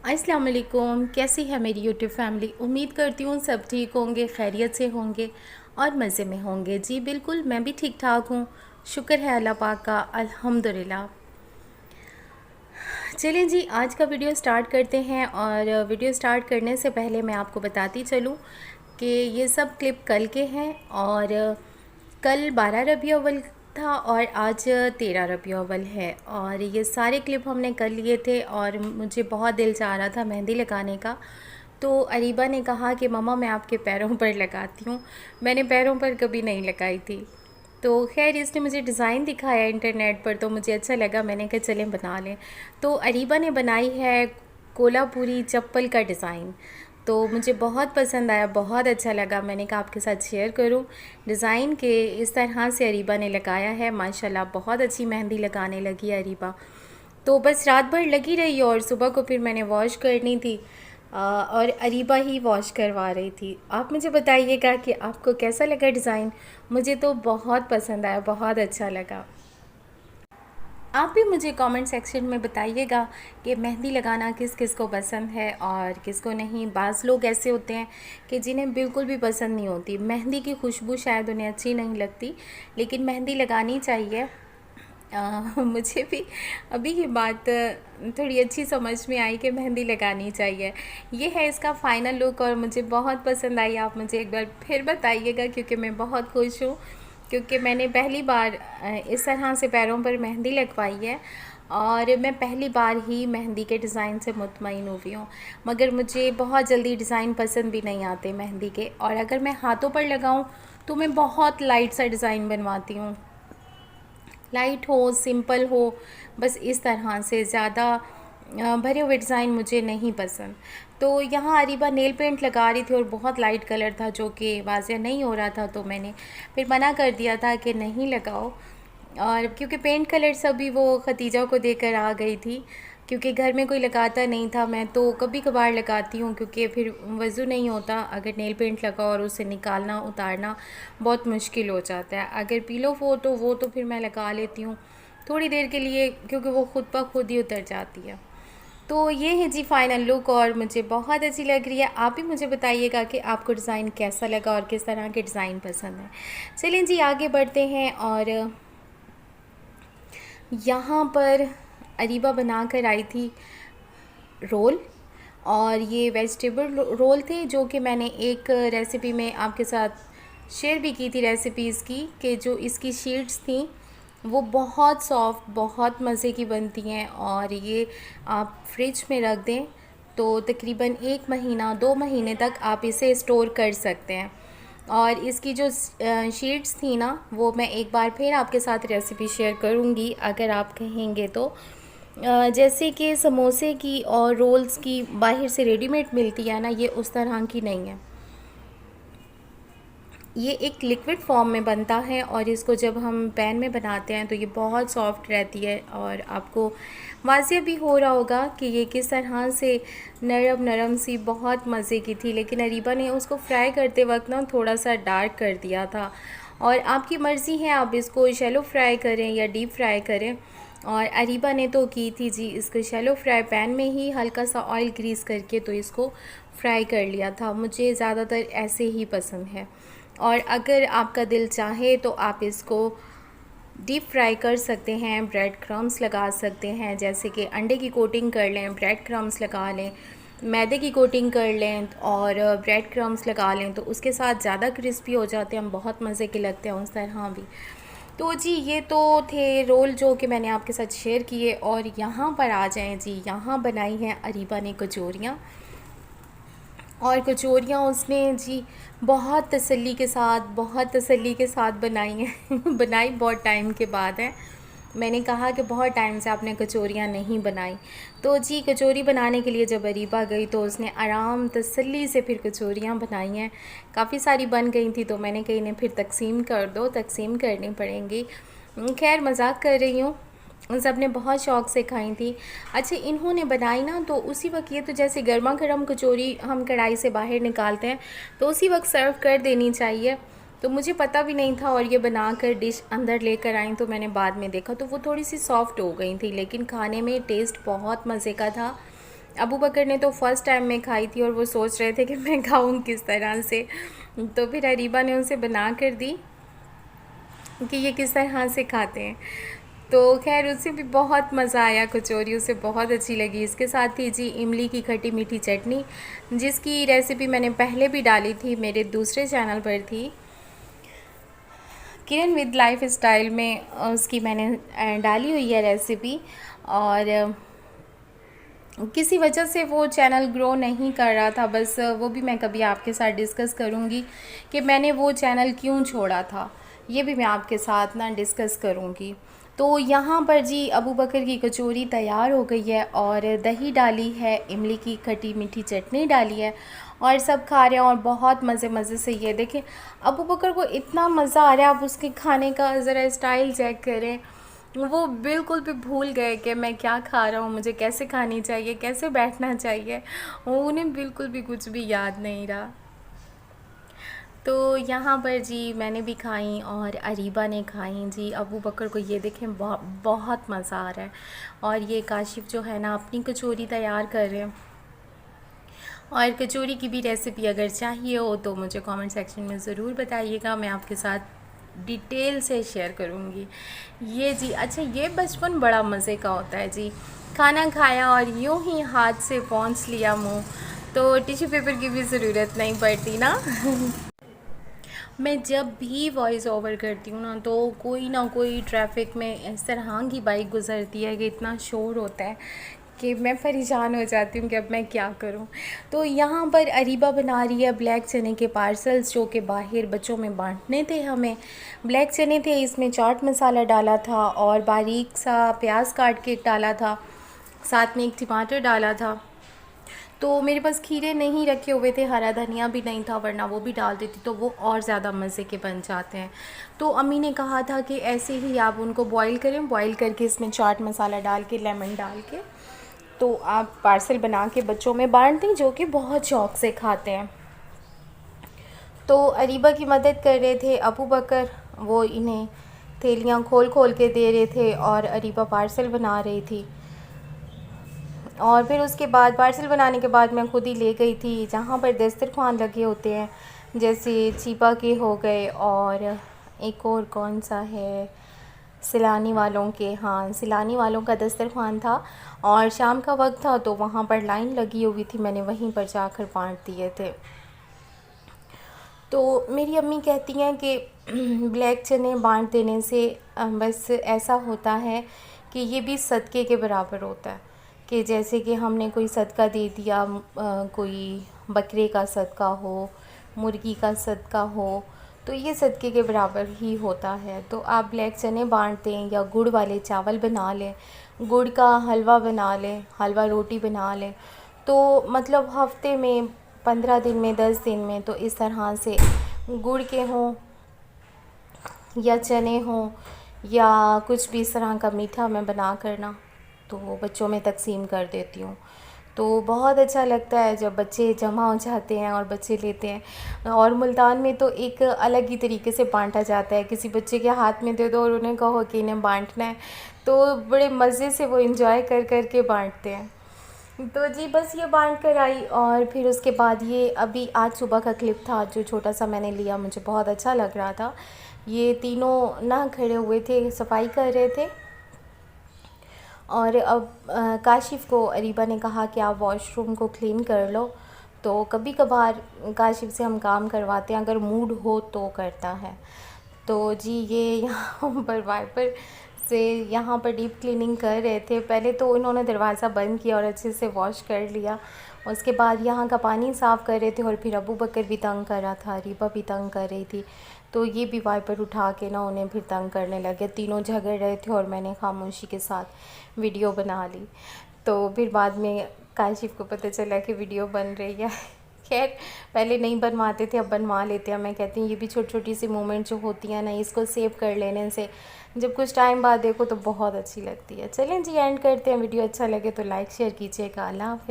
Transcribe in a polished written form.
अस्सलाम वालेकुम। कैसी है मेरी यूट्यूब फैमिली। उम्मीद करती हूँ सब ठीक होंगे, खैरियत से होंगे और मज़े में होंगे। जी बिल्कुल, मैं भी ठीक ठाक हूँ। शुक्र है अल्लाह पाक का, अल्हम्दुलिल्लाह। चलें जी, आज का वीडियो स्टार्ट करते हैं। और वीडियो स्टार्ट करने से पहले मैं आपको बताती चलूँ कि ये सब क्लिप कल के हैं। और कल 12 रबी अव्वल था और आज 13 रबी अव्वल है। और ये सारे क्लिप हमने कर लिए थे और मुझे बहुत दिल चाह रहा था मेहंदी लगाने का। तो अरीबा ने कहा कि मम्मा मैं आपके पैरों पर लगाती हूँ। मैंने पैरों पर कभी नहीं लगाई थी। तो खैर इसने मुझे डिज़ाइन दिखाया इंटरनेट पर, तो मुझे अच्छा लगा। मैंने कहा चलें बना लें। तो अरीबा ने बनाई है कोल्हापुरी चप्पल का डिज़ाइन। तो मुझे बहुत पसंद आया, बहुत अच्छा लगा। मैंने कहा आपके साथ शेयर करूं। डिज़ाइन के इस तरह से अरीबा ने लगाया है। माशाल्लाह बहुत अच्छी मेहंदी लगाने लगी है अरीबा। तो बस रात भर लगी रही और सुबह को फिर मैंने वॉश करनी थी। और अरीबा ही वॉश करवा रही थी। आप मुझे बताइएगा कि आपको कैसा लगा डिज़ाइन। मुझे तो बहुत पसंद आया, बहुत अच्छा लगा। आप भी मुझे कमेंट सेक्शन में बताइएगा कि मेहंदी लगाना किस किस को पसंद है और किसको नहीं। बाज़ लोग ऐसे होते हैं कि जिन्हें बिल्कुल भी पसंद नहीं होती मेहंदी की खुशबू, शायद उन्हें अच्छी नहीं लगती, लेकिन मेहंदी लगानी चाहिए। मुझे भी अभी की बात थोड़ी अच्छी समझ में आई कि मेहंदी लगानी चाहिए। ये है इसका फ़ाइनल लुक और मुझे बहुत पसंद आई। आप मुझे एक बार फिर बताइएगा क्योंकि मैं बहुत खुश हूँ, क्योंकि मैंने पहली बार इस तरह से पैरों पर मेहंदी लगवाई है। और मैं पहली बार ही मेहंदी के डिज़ाइन से मुतमईन हुई हूँ। मगर मुझे बहुत जल्दी डिज़ाइन पसंद भी नहीं आते मेहंदी के। और अगर मैं हाथों पर लगाऊँ तो मैं बहुत लाइट सा डिज़ाइन बनवाती हूँ। लाइट हो, सिंपल हो, बस इस तरह से। ज़्यादा भरे हुए डिज़ाइन मुझे नहीं पसंद। तो यहाँ अरीबा नेल पेंट लगा रही थी और बहुत लाइट कलर था जो कि वाज़ेह नहीं हो रहा था, तो मैंने फिर मना कर दिया था कि नहीं लगाओ। और क्योंकि पेंट कलर सभी वो खतीजा को देकर आ गई थी, क्योंकि घर में कोई लगाता नहीं था। मैं तो कभी कभार लगाती हूँ क्योंकि फिर वज़ू नहीं होता। अगर नेल पेंट लगा और उसे निकालना उतारना बहुत मुश्किल हो जाता है। अगर पीलो वो तो फिर मैं लगा लेती हूँ थोड़ी देर के लिए, क्योंकि वो खुद ब खुद ही उतर जाती है। तो ये है जी फाइनल लुक और मुझे बहुत अच्छी लग रही है। आप भी मुझे बताइएगा कि आपको डिज़ाइन कैसा लगा और किस तरह के डिज़ाइन पसंद है। चलें जी आगे बढ़ते हैं। और यहाँ पर अरीबा बना कर आई थी रोल। और ये वेजिटेबल रोल थे जो कि मैंने एक रेसिपी में आपके साथ शेयर भी की थी रेसिपीज़ की, कि जो इसकी शीट्स थी वो बहुत सॉफ्ट, बहुत मज़े की बनती हैं। और ये आप फ्रिज में रख दें तो तकरीबन 1 महीना 2 महीने तक आप इसे स्टोर कर सकते हैं। और इसकी जो शीट्स थी ना, वो मैं एक बार फिर आपके साथ रेसिपी शेयर करूँगी अगर आप कहेंगे तो। जैसे कि समोसे की और रोल्स की बाहर से रेडीमेड मिलती है ना, ये उस तरह की नहीं है। ये एक लिक्विड फॉर्म में बनता है और इसको जब हम पैन में बनाते हैं तो ये बहुत सॉफ्ट रहती है। और आपको वाज़ेह भी हो रहा होगा कि ये किस तरह से नरम नरम सी बहुत मज़े की थी। लेकिन अरीबा ने उसको फ्राई करते वक्त ना थोड़ा सा डार्क कर दिया था। और आपकी मर्ज़ी है, आप इसको शैलो फ्राई करें या डीप फ्राई करें। और अरीबा ने तो की थी जी इसको शैलो फ्राई, पैन में ही हल्का सा ऑयल ग्रीस करके तो इसको फ्राई कर लिया था। मुझे ज़्यादातर ऐसे ही पसंद है। और अगर आपका दिल चाहे तो आप इसको डीप फ्राई कर सकते हैं, ब्रेड क्रम्स लगा सकते हैं। जैसे कि अंडे की कोटिंग कर लें, ब्रेड क्रम्स लगा लें, मैदे की कोटिंग कर लें और ब्रेड क्रम्स लगा लें, तो उसके साथ ज़्यादा क्रिस्पी हो जाते हैं, बहुत मज़े के लगते हैं उस तरह भी। तो जी ये तो थे रोल जो कि मैंने आपके साथ शेयर किए। और यहाँ पर आ जाएं जी, यहाँ बनाई हैं अरीबा ने कचौरियाँ। और कचौरियाँ उसने जी बहुत तसल्ली के साथ बनाई हैं। बनाई बहुत टाइम के बाद है। मैंने कहा कि बहुत टाइम से आपने कचौरियाँ नहीं बनाई। तो जी कचौरी बनाने के लिए जब अरीबा गई तो उसने आराम तसल्ली से फिर कचौरियाँ बनाई हैं। काफ़ी सारी बन गई थी तो मैंने कही इन्हें फिर तकसीम कर दो, तकसीम करनी पड़ेंगी। खैर मजाक कर रही हूँ, सब ने बहुत शौक़ से खाई थी। अच्छा इन्होंने बनाई ना तो उसी वक्त, ये तो जैसे गर्मा गर्म कचौरी हम कढ़ाई से बाहर निकालते हैं तो उसी वक्त सर्व कर देनी चाहिए। तो मुझे पता भी नहीं था और ये बनाकर डिश अंदर लेकर आई तो मैंने बाद में देखा तो वो थोड़ी सी सॉफ्ट हो गई थी, लेकिन खाने में टेस्ट बहुत मज़े का था। अबू बकर ने तो फ़र्स्ट टाइम में खाई थी और वो सोच रहे थे कि मैं खाऊं किस तरह से, तो फिर अरीबा ने उसे बना कर दी कि ये किस तरह से खाते हैं। तो खैर उसे भी बहुत मज़ा आया, कचौरी उसे बहुत अच्छी लगी। इसके साथ थी जी इमली की खट्टी मीठी चटनी, जिसकी रेसिपी मैंने पहले भी डाली थी, मेरे दूसरे चैनल पर थी, किरण विद लाइफ स्टाइल में उसकी मैंने डाली हुई है रेसिपी। और किसी वजह से वो चैनल ग्रो नहीं कर रहा था, बस वो भी मैं कभी आपके साथ डिस्कस करूँगी कि मैंने वो चैनल क्यों छोड़ा था, ये भी मैं आपके साथ ना डिस्कस करूँगी। तो यहाँ पर जी अबू बकर की कचौरी तैयार हो गई है और दही डाली है, इमली की खट्टी मीठी चटनी डाली है और सब खा रहे हैं और बहुत मज़े मज़े से। ये देखें अबू बकर को इतना मज़ा आ रहा है, आप उसके खाने का ज़रा स्टाइल चेक करें, वो बिल्कुल भी भूल गए कि मैं क्या खा रहा हूँ, मुझे कैसे खानी चाहिए, कैसे बैठना चाहिए, उन्हें बिल्कुल भी कुछ भी याद नहीं रहा। तो यहाँ पर जी मैंने भी खाई और अरीबा ने खाई जी। अबू बकर को ये देखें बहुत मज़ा आ रहा है और ये काशिफ़ जो है ना अपनी कचौरी तैयार कर रहे हैं। और कचौरी की भी रेसिपी अगर चाहिए हो तो मुझे कमेंट सेक्शन में ज़रूर बताइएगा, मैं आपके साथ डिटेल से शेयर करूँगी। ये जी अच्छा, ये बचपन बड़ा मज़े का होता है जी, खाना खाया और यूँ ही हाथ से पहुँच लिया मुँह, तो टिश्यू पेपर की भी ज़रूरत नहीं पड़ती ना। मैं जब भी वॉइस ओवर करती हूँ ना कोई ट्रैफिक में इस तरह की बाइक गुज़रती है कि इतना शोर होता है कि मैं परेशान हो जाती हूँ कि अब मैं क्या करूँ। तो यहाँ पर अरीबा बना रही है ब्लैक चने के पार्सल्स, जो कि बाहर बच्चों में बांटने थे हमें। ब्लैक चने थे, इसमें चाट मसाला डाला था और बारीक सा प्याज काट के डाला था, साथ में एक टमाटर डाला था। तो मेरे पास खीरे नहीं रखे हुए थे, हरा धनिया भी नहीं था, वरना वो भी डाल देती तो वो और ज़्यादा मज़े के बन जाते हैं। तो अम्मी ने कहा था कि ऐसे ही आप उनको बॉईल करें, बॉईल करके इसमें चाट मसाला डाल के, लेमन डाल के, तो आप पार्सल बना के बच्चों में बांट दें, जो कि बहुत शौक़ से खाते हैं। तो अरीबा की मदद कर रहे थे अबू बकर, वो इन्हें थैलियाँ खोल खोल के दे रहे थे और अरीबा पार्सल बना रही थी। और फिर उसके बाद पार्सल बनाने के बाद मैं खुद ही ले गई थी जहाँ पर दस्तरखान लगे होते हैं, जैसे चीपा के हो गए और एक और कौन सा है, सिलानी वालों के, हाँ सिलानी वालों का दस्तरखान था और शाम का वक्त था तो वहाँ पर लाइन लगी हुई थी, मैंने वहीं पर जाकर बांट दिए थे। तो मेरी अम्मी कहती हैं कि ब्लैक चने बांट देने से बस ऐसा होता है कि ये भी सदक़े के बराबर होता है, कि जैसे कि हमने कोई सदका दे दिया, कोई बकरे का सदका हो, मुर्गी का सदका हो, तो ये सदक़े के बराबर ही होता है। तो आप ब्लैक चने बांट दें या गुड़ वाले चावल बना लें, गुड़ का हलवा बना लें, हलवा रोटी बना लें, तो मतलब हफ़्ते में 15 दिन में 10 दिन में तो इस तरह से गुड़ के हों या चने हों या कुछ भी इस तरह का मीठा मैं बना कर ना तो बच्चों में तकसीम कर देती हूँ। तो बहुत अच्छा लगता है जब बच्चे जमा हो जाते हैं और बच्चे लेते हैं। और मुल्तान में तो एक अलग ही तरीके से बांटा जाता है, किसी बच्चे के हाथ में दे दो और उन्हें कहो कि इन्हें बांटना है, तो बड़े मज़े से वो इंजॉय कर कर के बांटते हैं। तो जी बस ये बांट कर आई और फिर उसके बाद ये अभी आज सुबह का क्लिप था जो छोटा सा मैंने लिया, मुझे बहुत अच्छा लग रहा था। ये तीनों ना खड़े हुए थे, सफाई कर रहे थे और अब काशिफ़ को अरीबा ने कहा कि आप वॉशरूम को क्लीन कर लो। तो कभी कभार काशिफ़ से हम काम करवाते हैं, अगर मूड हो तो करता है। तो जी ये यहाँ पर वाइपर से यहाँ पर डीप क्लीनिंग कर रहे थे। पहले तो इन्होंने दरवाज़ा बंद किया और अच्छे से वॉश कर लिया, उसके बाद यहाँ का पानी साफ़ कर रहे थे और फिर अबू बकर भी तंग कर रहा था, अरीबा भी तंग कर रही थी, तो ये भी वाइपर उठा के ना उन्हें फिर तंग करने लगे। तीनों झगड़ रहे थे और मैंने खामोशी के साथ वीडियो बना ली। तो फिर बाद में काशिफ़ को पता चला कि वीडियो बन रही है। खैर पहले नहीं बनवाते थे, अब बनवा लेते हैं। मैं कहती हूँ ये भी छोटी छोटी सी मोमेंट जो होती हैं ना, इसको सेव कर लेने से जब कुछ टाइम बाद देखो तो बहुत अच्छी लगती है। चलें जी एंड करते हैं। वीडियो अच्छा लगे तो लाइक शेयर कीजिएगा। अल्लाह हाफ़िज़।